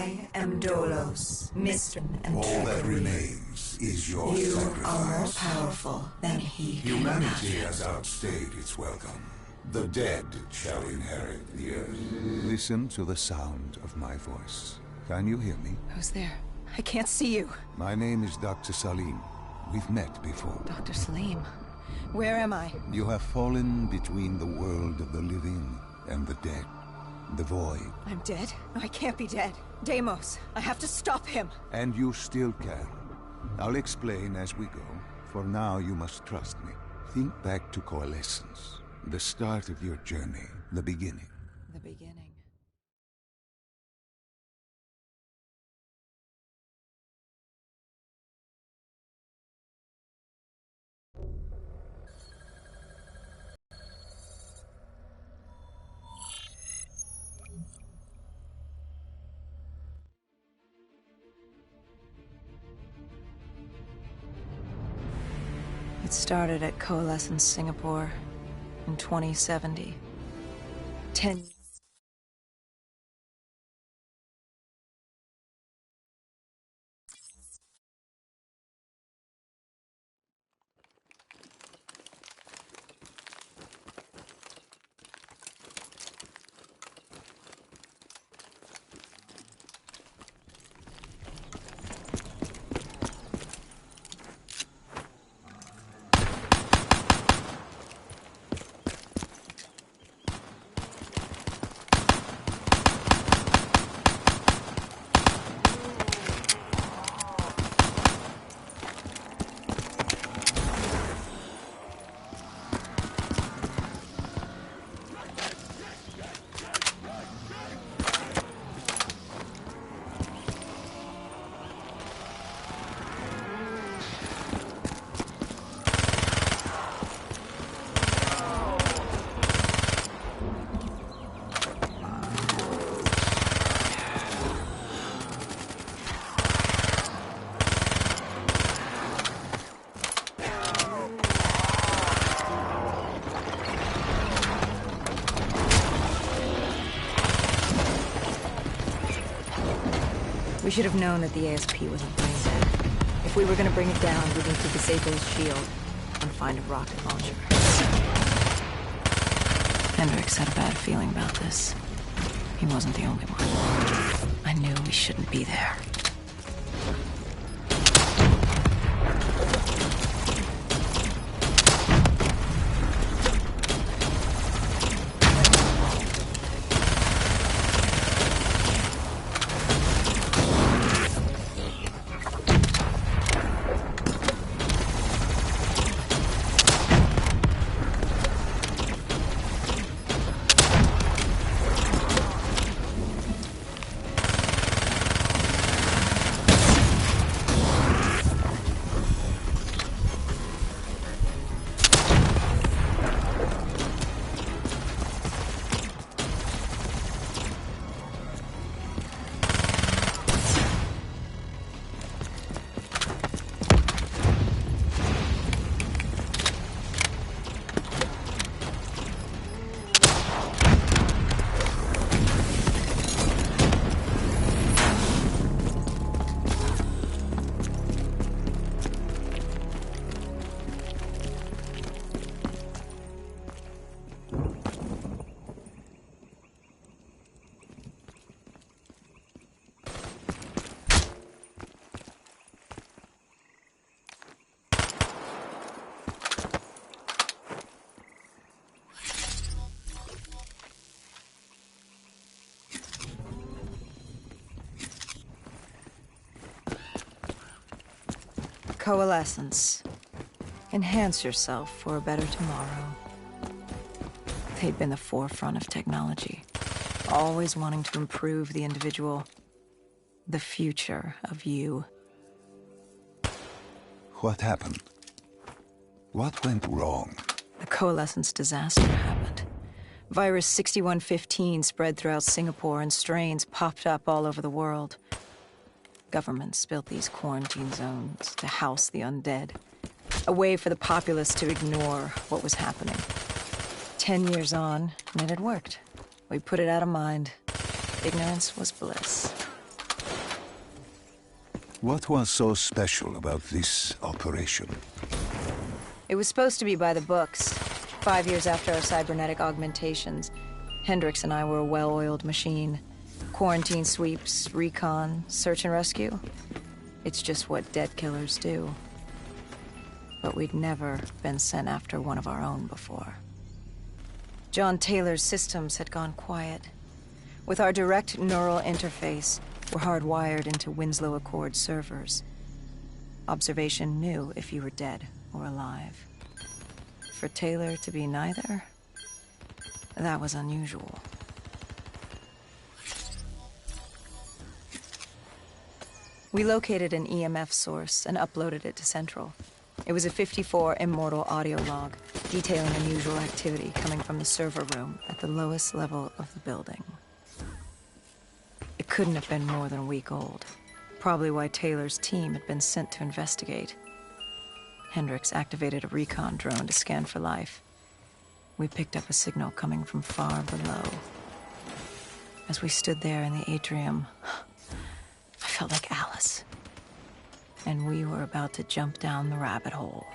I am Dolos, Mr. and All that Treachery. remains is your You sacrifice. are more powerful than he can Humanity imagine. has outstayed its welcome. The dead shall inherit the earth. Listen to the sound of my voice. Can you hear me? Who's there? I can't see you. My name is Dr. Salim. We've met before. Dr. Salim, where am I? You have fallen between the world of the living and the dead. The void. I'm dead? I can't be dead. Deimos, I have to stop him. And you still can. I'll explain as we go. For now, you must trust me. Think back to Coalescence. The start of your journey. The beginning. The beginning. It started at Coalescence Singapore in 2070. 10 We should have known that the ASP wasn't brain dead. If we were going to bring it down, we'd need to disable his shield and find a rocket launcher. Hendricks had a bad feeling about this. He wasn't the only one. I knew we shouldn't be there. Coalescence. Enhance yourself for a better tomorrow. They'd been the forefront of technology, always wanting to improve the individual, the future of you. What happened? What went wrong? The Coalescence disaster happened. Virus 6115 spread throughout Singapore and strains popped up all over the world. Governments built these quarantine zones to house the undead, a way for the populace to ignore what was happening. 10 years on, and it had worked. We put it out of mind. Ignorance was bliss. What was so special about this operation? It was supposed to be by the books. 5 years after our cybernetic augmentations, Hendricks and I were a well-oiled machine. Quarantine sweeps, recon, search and rescue. It's just what dead killers do. But we'd never been sent after one of our own before. John Taylor's systems had gone quiet. With our direct neural interface, we're hardwired into Winslow Accord servers. Observation knew if you were dead or alive. For Taylor to be neither, that was unusual. We located an EMF source and uploaded it to Central. It was a ps4 immortal audio log, detailing unusual activity coming from the server room at the lowest level of the building. It couldn't have been more than a week old. Probably why Taylor's team had been sent to investigate. Hendricks activated a recon drone to scan for life. We picked up a signal coming from far below. As we stood there in the atrium, I felt like Alice. And we were about to jump down the rabbit hole.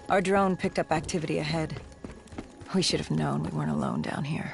Our drone picked up activity ahead. We should have known we weren't alone down here.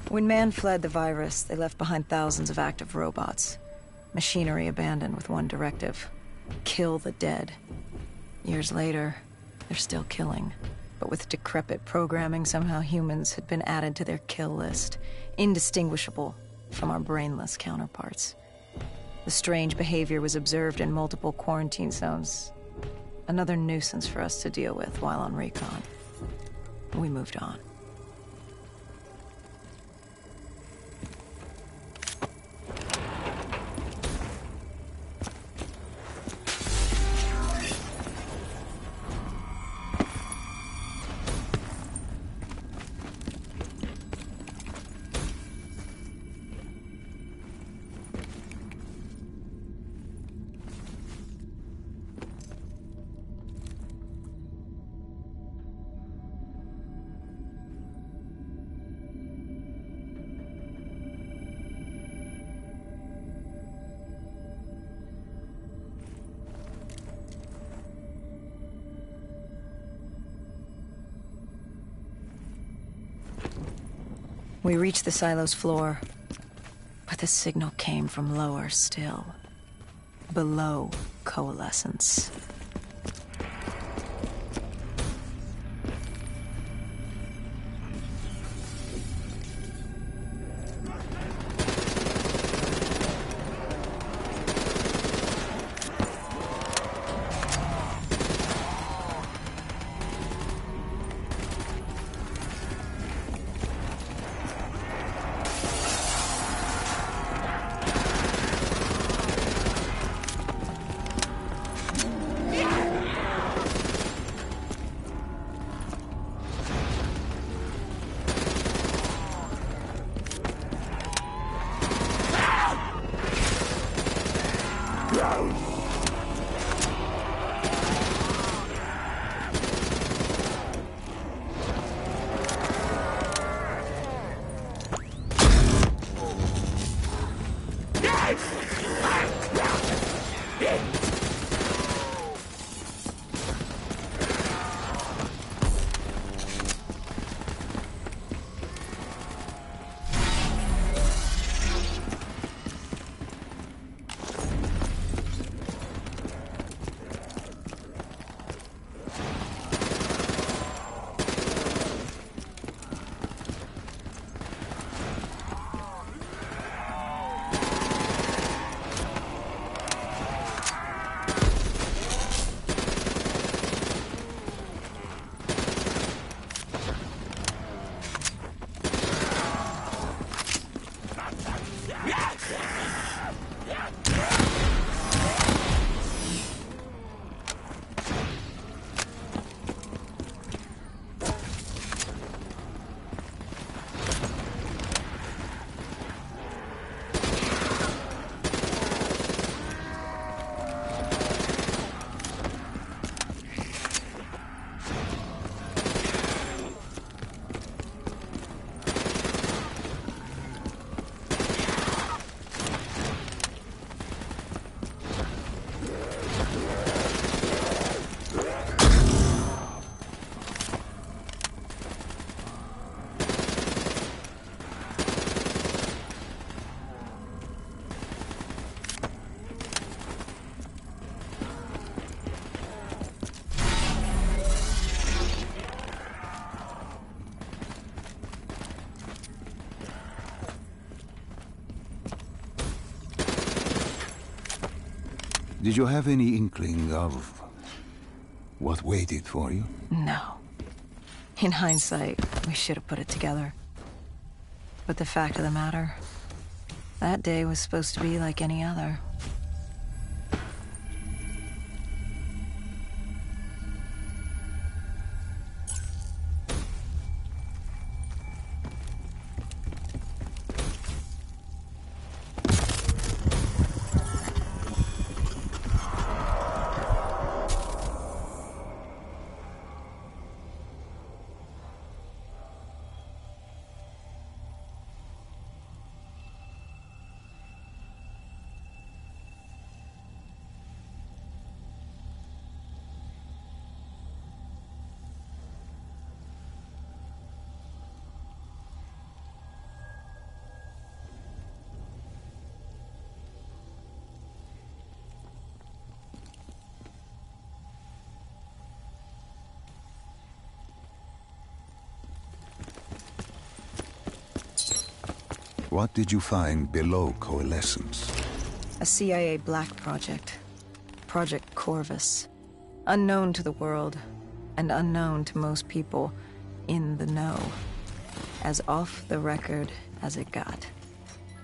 When man fled the virus, they left behind thousands of active robots. Machinery abandoned with one directive: kill the dead. Years later, they're still killing, But with decrepit programming, somehow humans had been added to their kill list, indistinguishable from our brainless counterparts. The strange behavior was observed in multiple quarantine zones. Another nuisance for us to deal with while on recon. We moved on. We reached the silo's floor, but the signal came from lower still, below coalescence. Did you have any inkling of what waited for you? No. In hindsight, we should have put it together. But the fact of the matter, that day was supposed to be like any other. What did you find below Coalescence? A CIA black project. Project Corvus. Unknown to the world, and unknown to most people in the know. As off the record as it got.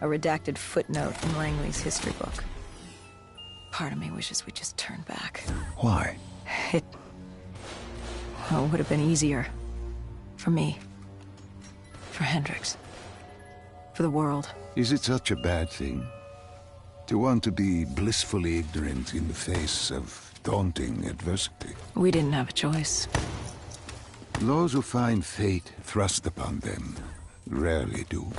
A redacted footnote in Langley's history book. Part of me wishes we just turned back. Why? It would have been easier. For me. For Hendricks. For the world. Is it such a bad thing? To want to be blissfully ignorant in the face of daunting adversity? We didn't have a choice. Those who find fate thrust upon them rarely do.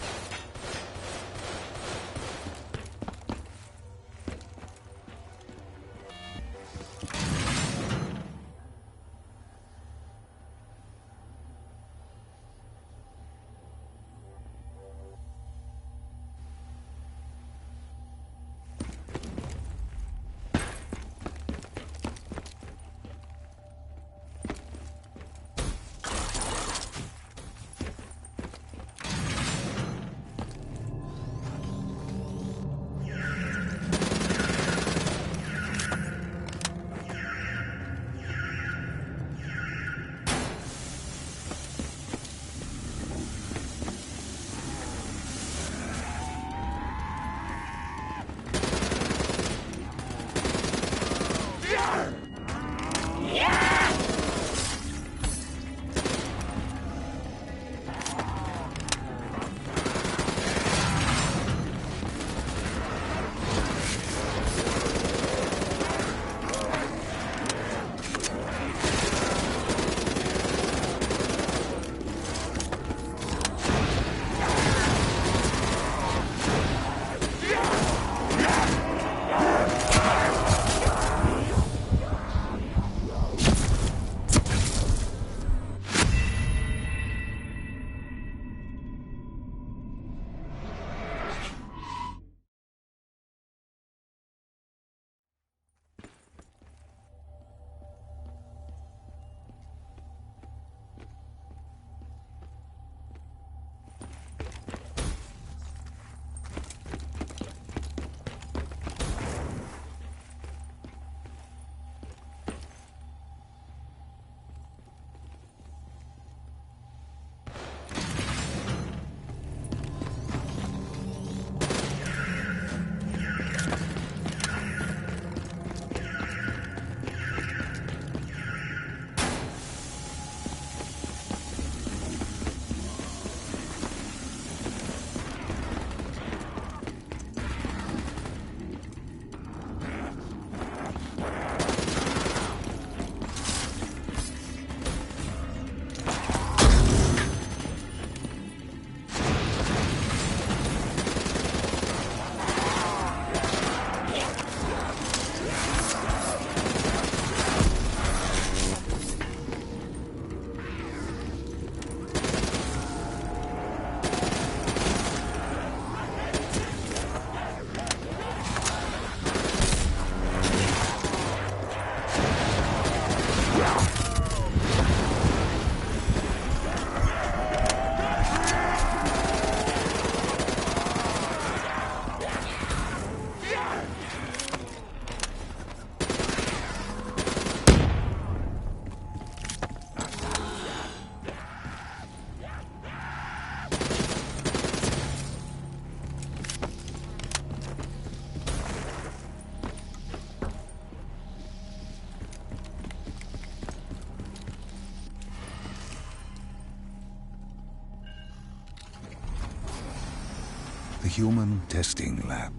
The human testing lab.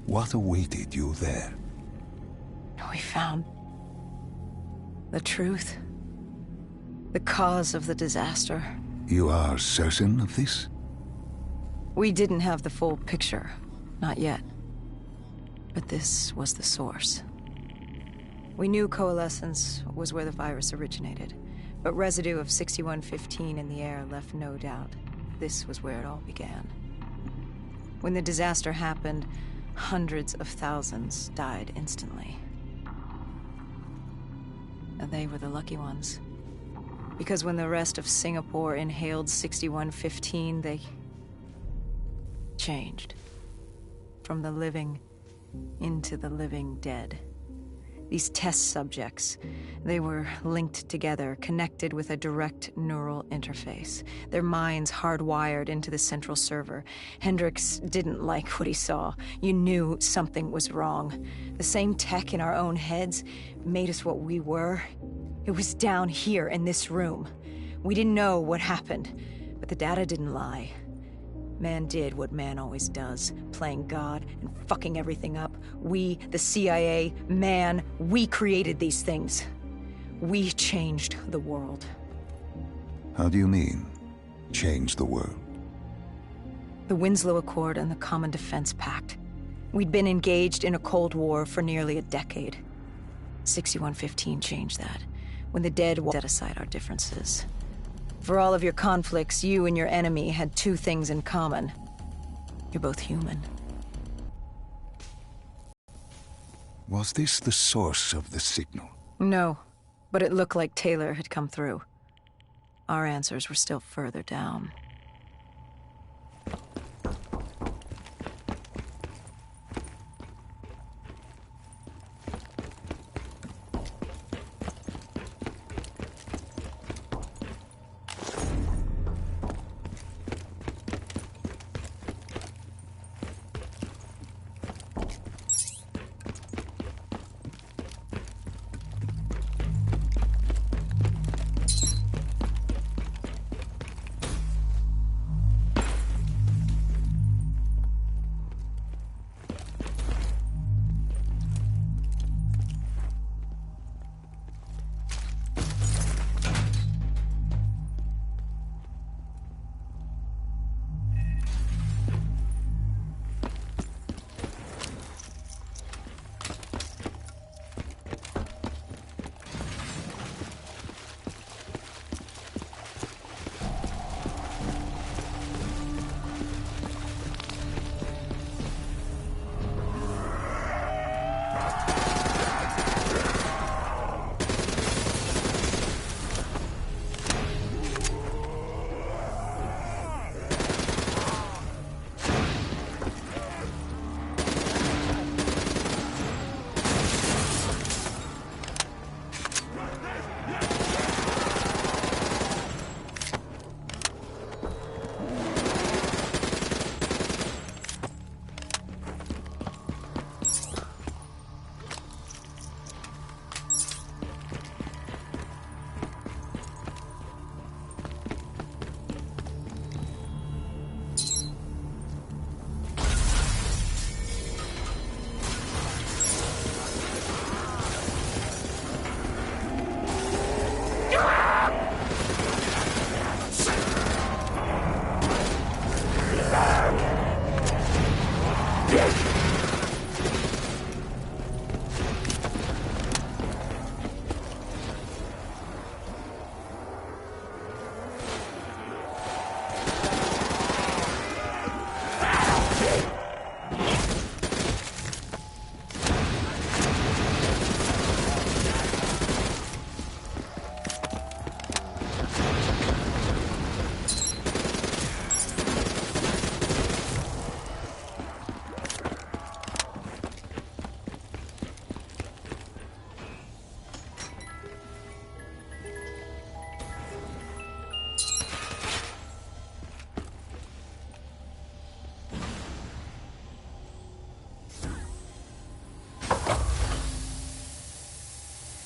What awaited you there? We found the truth. The cause of the disaster. You are certain of this? We didn't have the full picture. Not yet. But this was the source. We knew Coalescence was where the virus originated, but residue of 6115 in the air left no doubt. This was where it all began. When the disaster happened, hundreds of thousands died instantly. And they were the lucky ones. Because when the rest of Singapore inhaled 6115, changed. From the living into the living dead. These test subjects, they were linked together, connected with a direct neural interface. Their minds hardwired into the central server. Hendricks didn't like what he saw. You knew something was wrong. The same tech in our own heads made us what we were. It was down here in this room. We didn't know what happened, but the data didn't lie. Man did what man always does, playing God and fucking everything up. We, the CIA, man, we created these things. We changed the world. How do you mean, change the world? The Winslow Accord and the Common Defense Pact. We'd been engaged in a Cold War for nearly a decade. 6115 changed that, when the dead set aside our differences. For all of your conflicts, you and your enemy had two things in common. You're both human. Was this the source of the signal? No, but it looked like Taylor had come through. Our answers were still further down.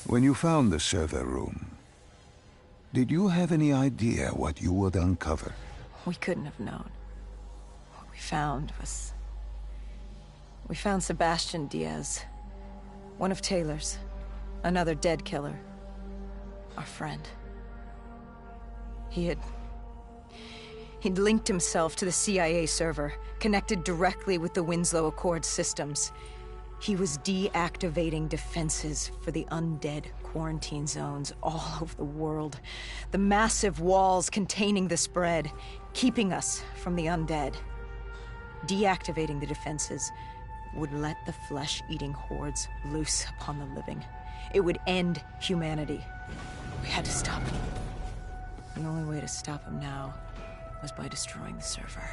When you found the server room, did you have any idea what you would uncover? We couldn't have known. What we found was... We found Sebastian Diaz. One of Taylor's. Another dead killer. Our friend. He'd linked himself to the CIA server, connected directly with the Winslow Accord systems. He was deactivating defenses for the undead quarantine zones all over the world. The massive walls containing the spread, keeping us from the undead. Deactivating the defenses would let the flesh-eating hordes loose upon the living. It would end humanity. We had to stop him. The only way to stop him now was by destroying the server.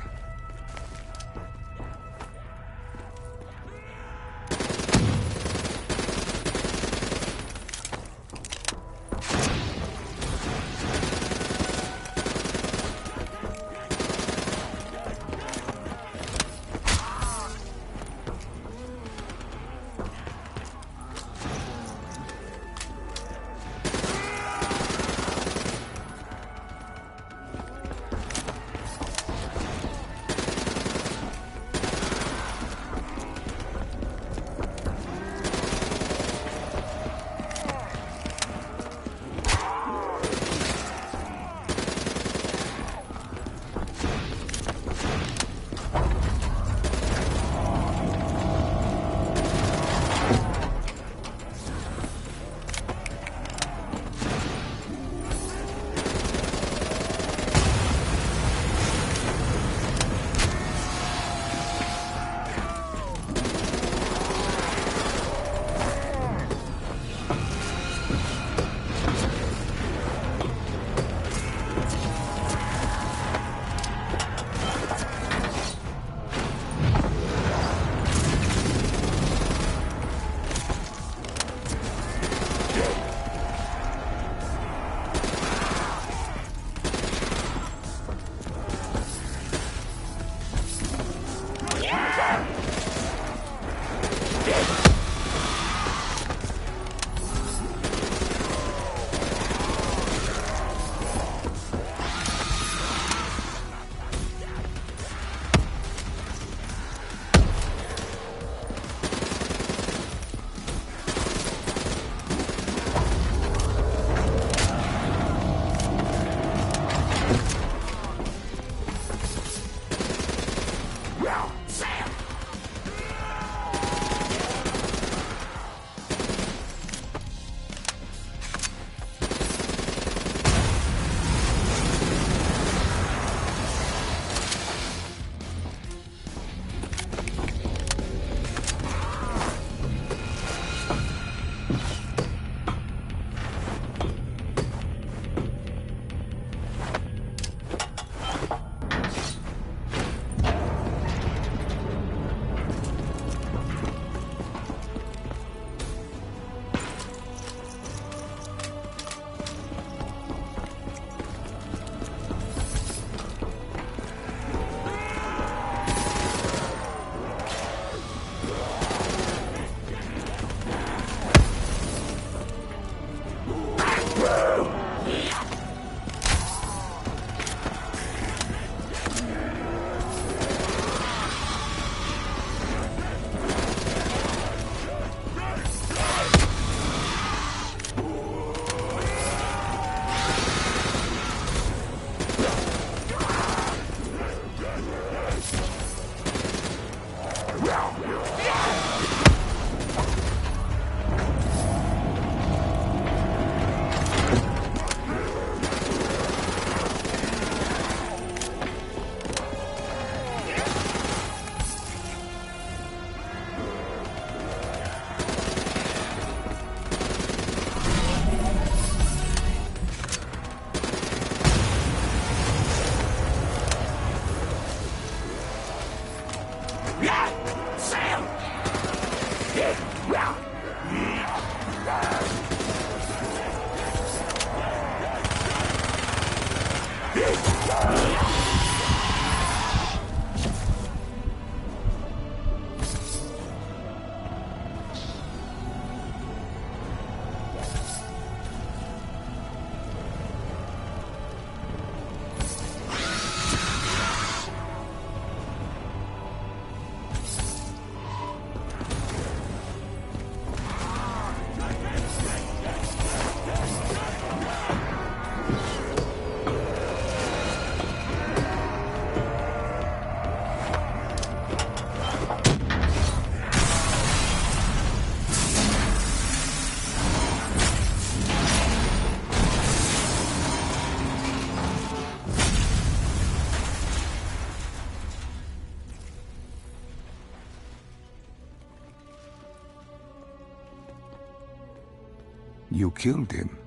You killed him.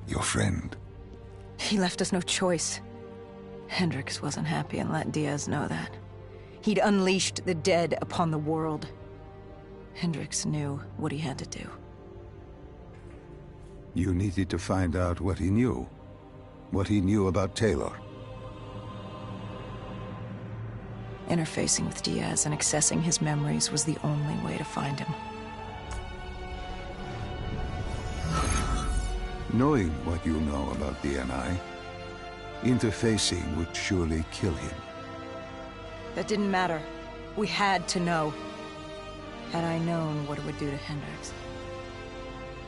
Your friend. He left us no choice. Hendricks wasn't happy and let Diaz know that. He'd unleashed the dead upon the world. Hendricks knew what he had to do. You needed to find out what he knew. What he knew about Taylor. Interfacing with Diaz and accessing his memories was the only way to find him. Knowing what you know about DNI, interfacing would surely kill him. That didn't matter. We had to know. Had I known what it would do to Hendricks.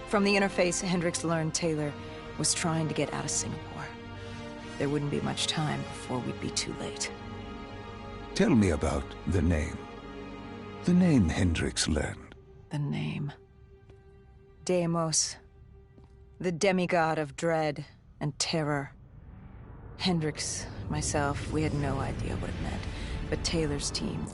From the interface, Hendricks learned Taylor was trying to get out of Singapore. There wouldn't be much time before we'd be too late. Tell me about the name. The name Hendricks learned. The name. Deimos. The demigod of dread and terror. Hendricks, myself, we had no idea what it meant. But Taylor's team...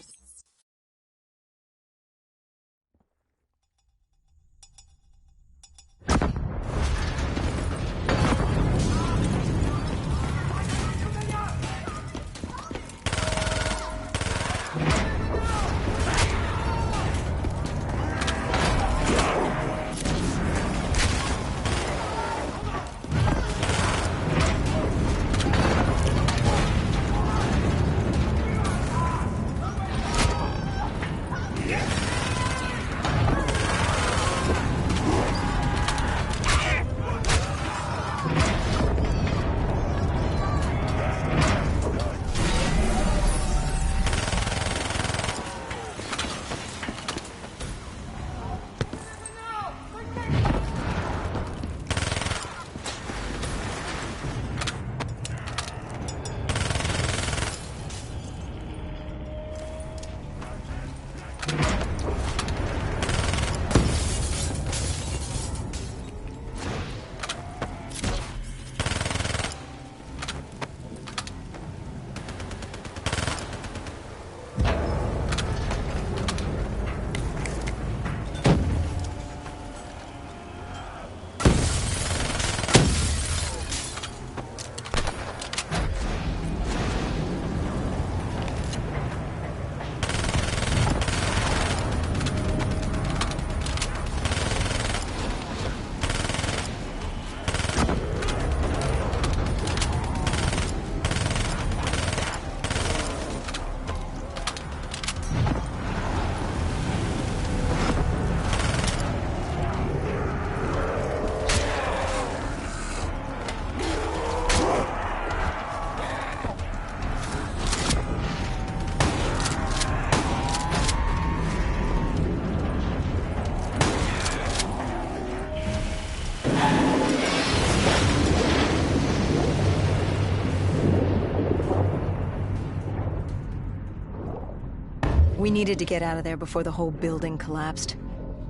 We needed to get out of there before the whole building collapsed.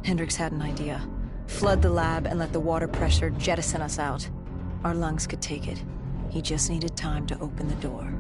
Hendricks had an idea. Flood the lab and let the water pressure jettison us out. Our lungs could take it. He just needed time to open the door.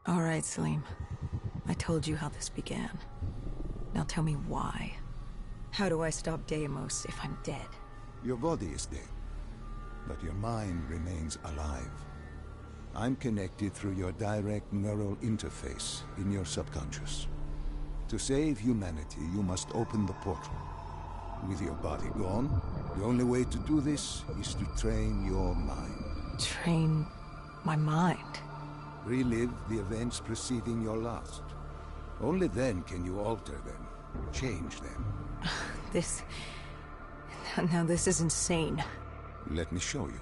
All right, Salim. I told you how this began. Now tell me why. How do I stop Deimos if I'm dead? Your body is dead, but your mind remains alive. I'm connected through your direct neural interface in your subconscious. To save humanity, you must open the portal. With your body gone, the only way to do this is to train your mind. Train my mind? Relive the events preceding your last. Only then can you alter them, change them. This... Now this is insane. Let me show you.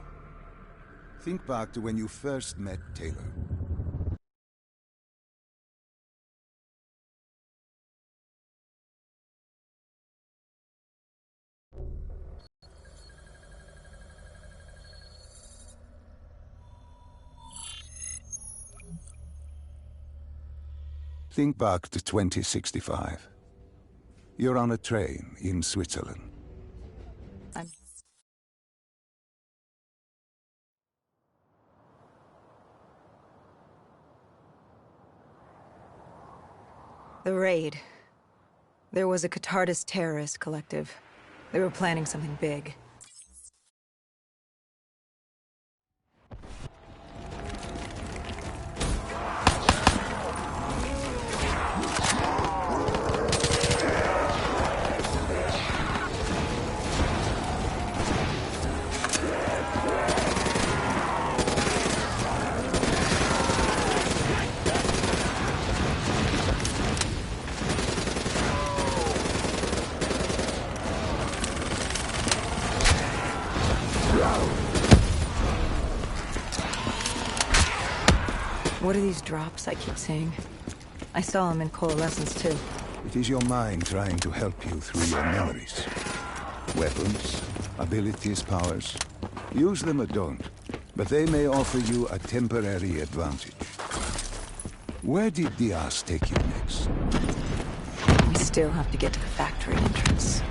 Think back to when you first met Taylor. Think back to 2065. You're on a train in Switzerland. The raid. There was a Catardist terrorist collective. They were planning something big. What are these drops I keep seeing? I saw them in Coalescence too. It is your mind trying to help you through your memories. Weapons, abilities, powers. Use them or don't, but they may offer you a temporary advantage. Where did Diaz take you next? We still have to get to the factory entrance.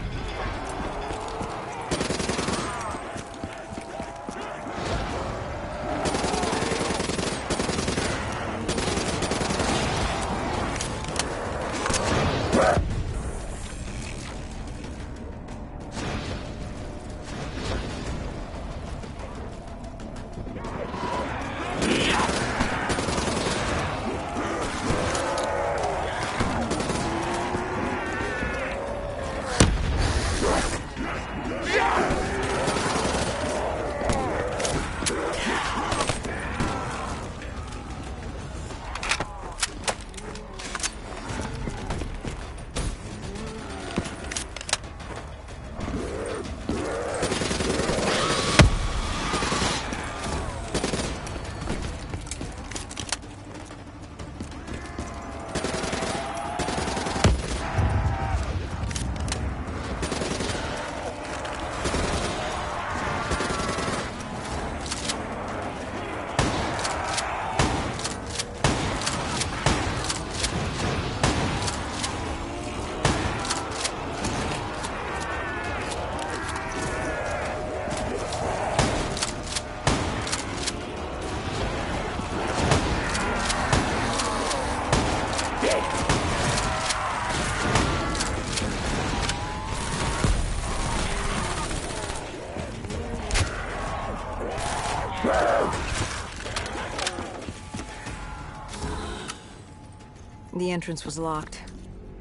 The entrance was locked.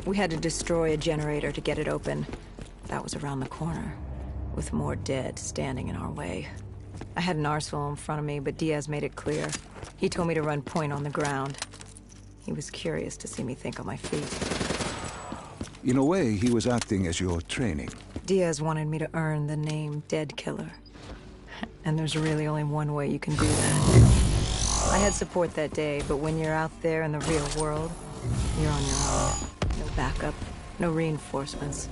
We had to destroy a generator to get it open. That was around the corner, with more dead standing in our way. I had an arsenal in front of me, but Diaz made it clear. He told me to run point on the ground. He was curious to see me think on my feet. In a way, he was acting as your training. Diaz wanted me to earn the name Dead Killer. And there's really only one way you can do that. I had support that day, but when you're out there in the real world, you're on your own. No backup, no reinforcements.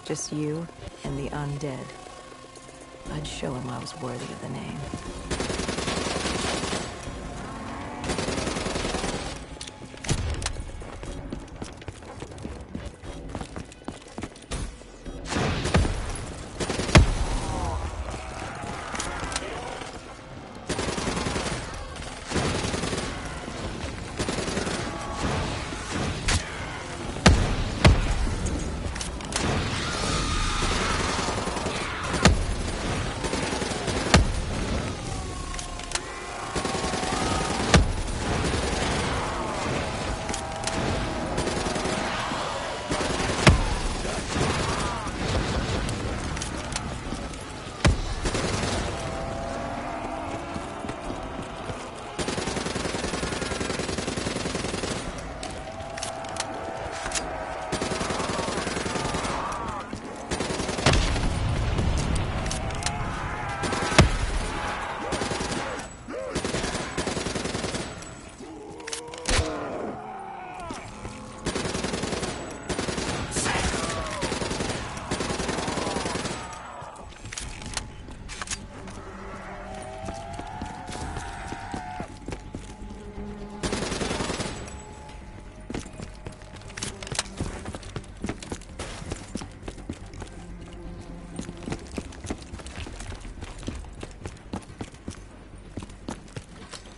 Just you and the undead. I'd show him I was worthy of the name.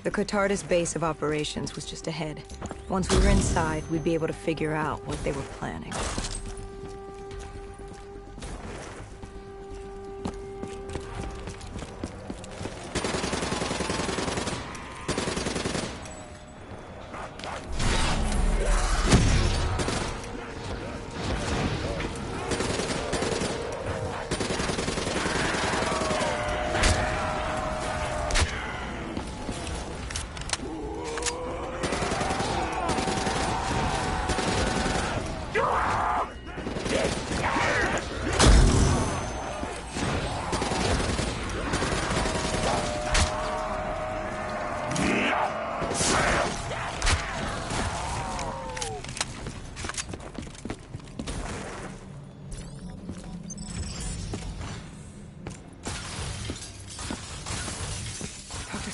The Catardus base of operations was just ahead. Once we were inside, we'd be able to figure out what they were planning.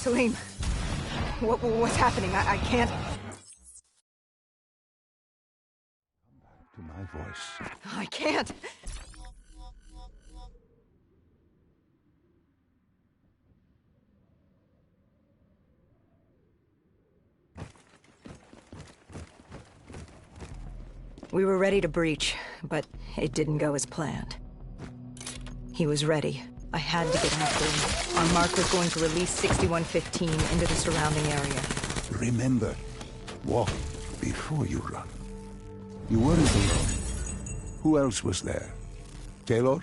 Salim, what's happening? I can't... To my voice. I can't! We were ready to breach, but it didn't go as planned. He was ready. I had to get after him. Our mark was going to release 6115 into the surrounding area. Remember, walk before you run. You weren't alone. Who else was there? Taylor?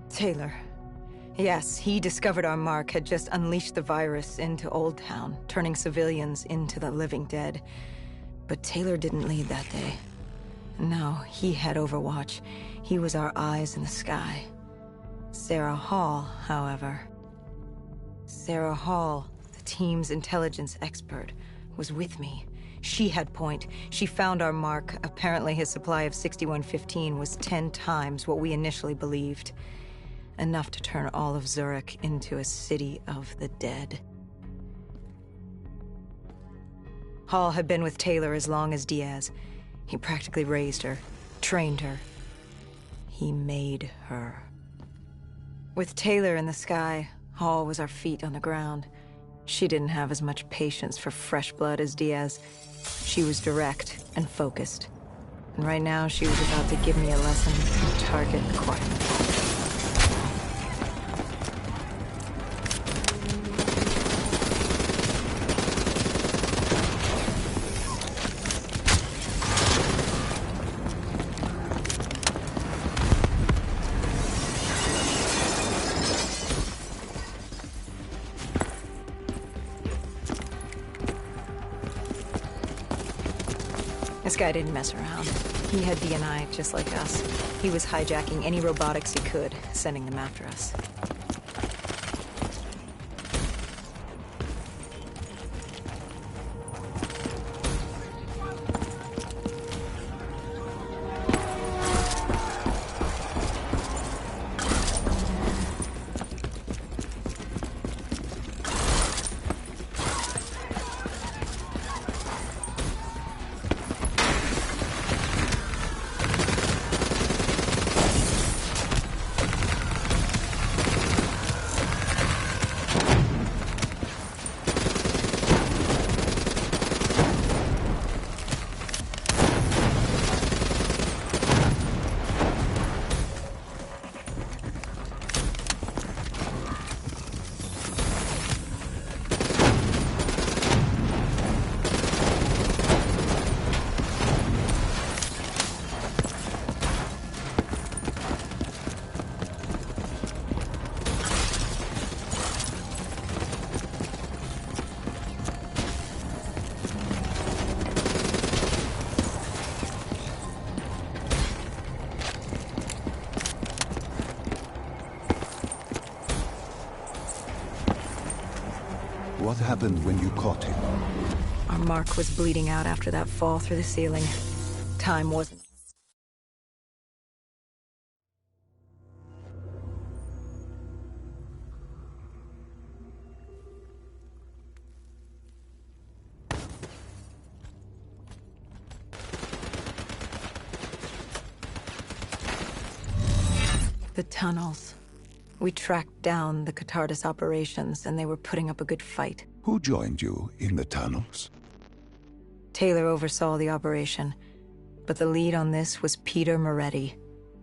Taylor. Yes, he discovered our mark had just unleashed the virus into Old Town, turning civilians into the living dead. But Taylor didn't lead that day. No, he had Overwatch. He was our eyes in the sky. Sarah Hall, however... Sarah Hall, the team's intelligence expert, was with me. She had point. She found our mark. Apparently his supply of 6115 was 10 times what we initially believed. Enough to turn all of Zurich into a city of the dead. Hall had been with Taylor as long as Diaz. He practically raised her, trained her. He made her. With Taylor in the sky, Hall was our feet on the ground. She didn't have as much patience for fresh blood as Diaz. She was direct and focused. And right now, she was about to give me a lesson in target acquirement. This guy didn't mess around. He had DNI just like us. He was hijacking any robotics he could, sending them after us. What happened when you caught him? Our mark was bleeding out after that fall through the ceiling. Time wasn't... The tunnels. We tracked down the Catardis operations, and they were putting up a good fight. Who joined you in the tunnels? Taylor oversaw the operation, but the lead on this was Peter Moretti,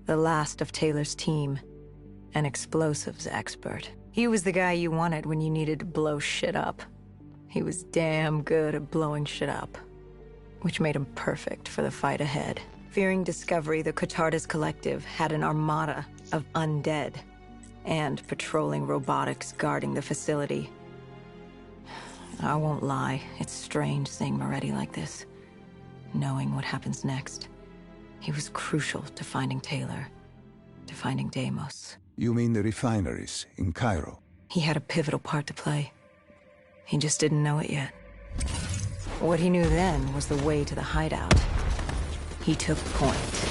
the last of Taylor's team, an explosives expert. He was the guy you wanted when you needed to blow shit up. He was damn good at blowing shit up, which made him perfect for the fight ahead. Fearing discovery, the Catardis Collective had an armada of undead and patrolling robotics guarding the facility. I won't lie, it's strange seeing Moretti like this, knowing what happens next. He was crucial to finding Taylor, to finding Deimos. You mean the refineries in Cairo? He had a pivotal part to play. He just didn't know it yet. What he knew then was the way to the hideout. He took point.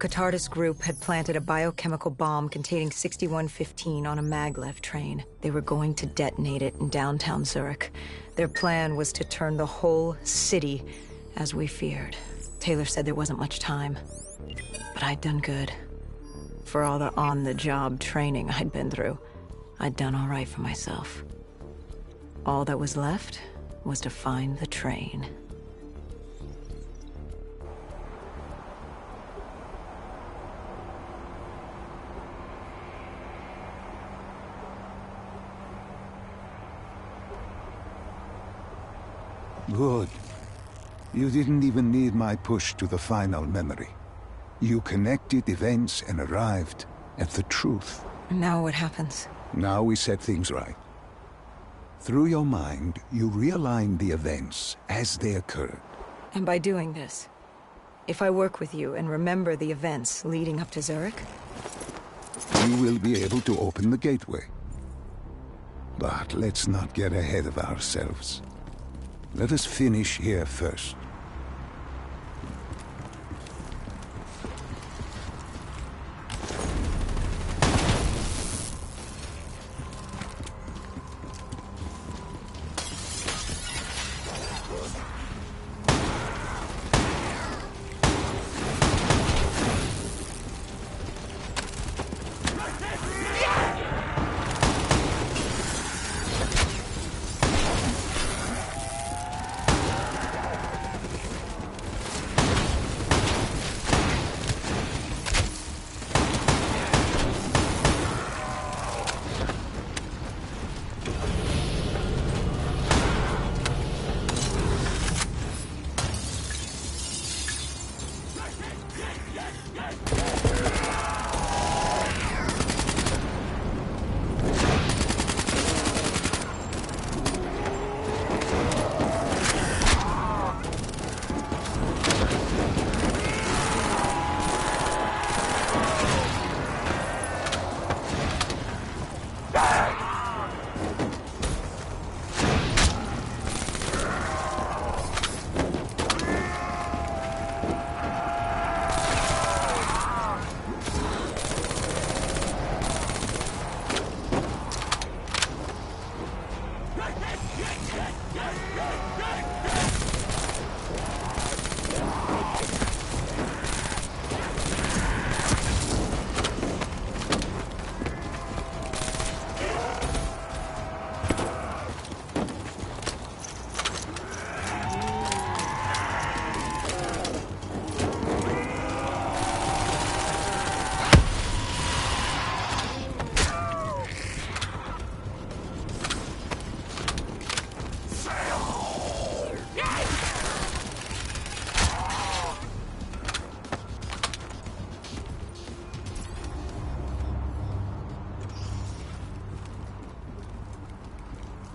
Catardus group had planted a biochemical bomb containing 6115 on a maglev train. They were going to detonate it in downtown Zurich. Their plan was to turn the whole city, as we feared. Taylor said there wasn't much time, but I'd done good. For all the on-the-job training I'd been through, I'd done all right for myself. All that was left was to find the train. Good. You didn't even need my push to the final memory. You connected events and arrived at the truth. Now what happens? Now we set things right. Through your mind, you realign the events as they occurred. And by doing this, if I work with you and remember the events leading up to Zurich, you will be able to open the gateway. But let's not get ahead of ourselves. Let us finish here first.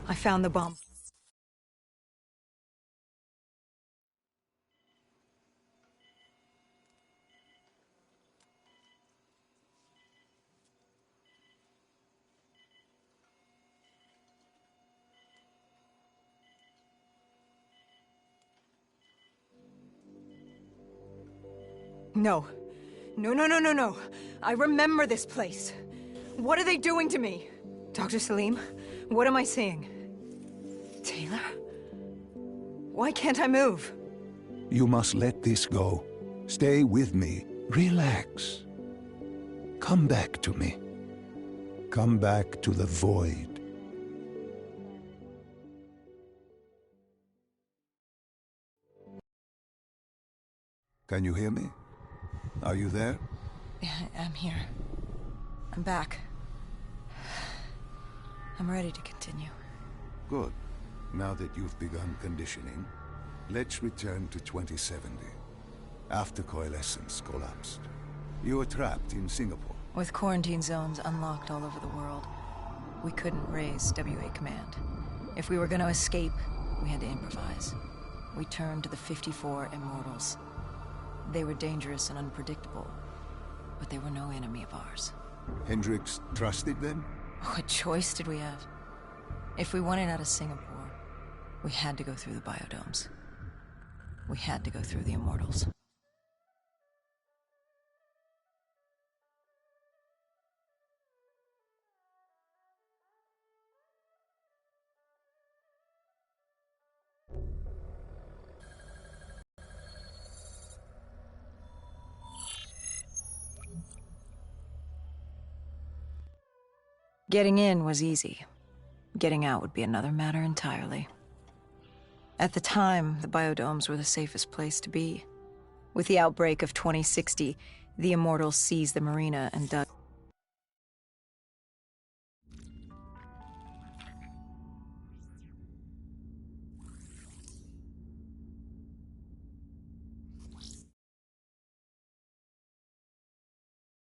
I found the bomb. No. No, no, no, no, no. I remember this place. What are they doing to me? Dr. Salim, what am I seeing? Taylor? Why can't I move? You must let this go. Stay with me. Relax. Come back to me. Come back to the void. Can you hear me? Are you there? Yeah, I'm here. I'm back. I'm ready to continue. Good. Now that you've begun conditioning, let's return to 2070. After Coalescence collapsed, you were trapped in Singapore. With quarantine zones unlocked all over the world, we couldn't raise WA command. If we were going to escape, we had to improvise. We turned to the 54 Immortals. They were dangerous and unpredictable, but they were no enemy of ours. Hendricks trusted them? What choice did we have? If we wanted out of Singapore, we had to go through the biodomes. We had to go through the Immortals. Getting in was easy. Getting out would be another matter entirely. At the time, the biodomes were the safest place to be. With the outbreak of 2060, the Immortals seized the marina and dug